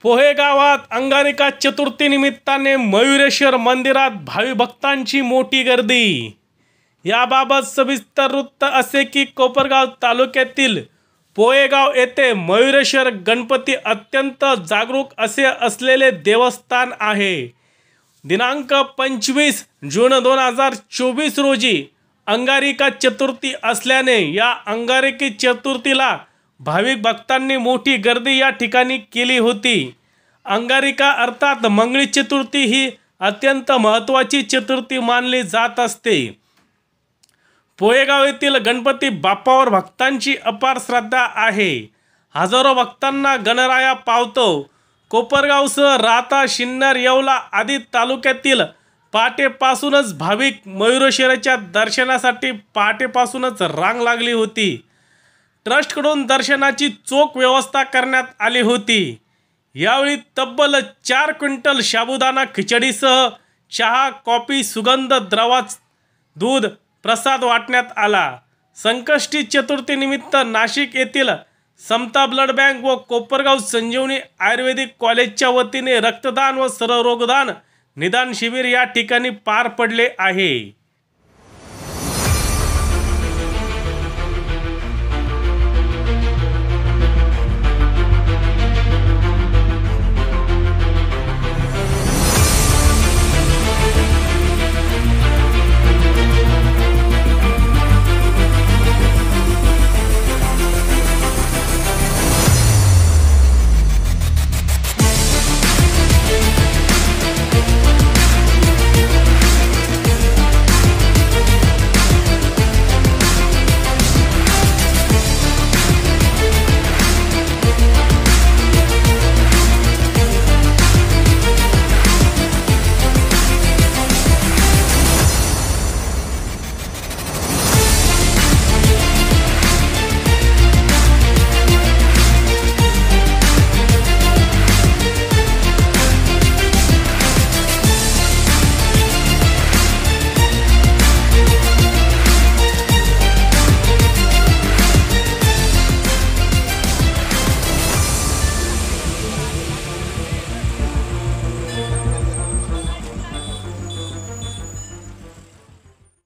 पोहे गावात अंगारिका चतुर्थी निमित्ताने मयुरेश्वर मंदिरात भावी भक्तांची मोठी गर्दी। याबाबत सविस्तर वृत्त असे की कोपरगाव तालुक्यातील पोहेगाव येथे मयुरेश्वर गणपती अत्यंत जागरूक असे असलेले देवस्थान आहे। दिनांक 25 जून 2024 रोजी अंगारिका चतुर्थी असल्याने या अंगारिकी चतुर्थीला भाविक भक्तांनी मोठी गर्दी या ठिकाणी केली होती। अंगारिका अर्थात मंगळी चतुर्थी ही अत्यंत महत्त्वाची चतुर्थी मानली जात असते। पोहेगाव येथील गणपती बाप्पावर भक्तांची अपार श्रद्धा आहे। हजारो भक्तांना गणराया पावतो। कोपरगावसह राहता, शिन्नर, येवला आदी तालुक्यातील पहाटेपासूनच भाविक मयुरेश्वराच्या दर्शनासाठी पहाटेपासूनच रांग लागली होती। ट्रस्टकडून दर्शनाची चोख व्यवस्था करण्यात आली होती। यावेळी तब्बल 4 क्विंटल साबुदाणा खिचडीसह चहा, कॉफी, सुगंध द्रवाचं दूध प्रसाद वाटण्यात आला। संकष्टी चतुर्थी निमित्त नाशिक येथील समता ब्लड बँक व कोपरगाव संजीवनी आयुर्वेदिक कॉलेजच्या वतीने रक्तदान व सर्वरोगदान निदान शिबिर या ठिकाणी पार पडले आहे।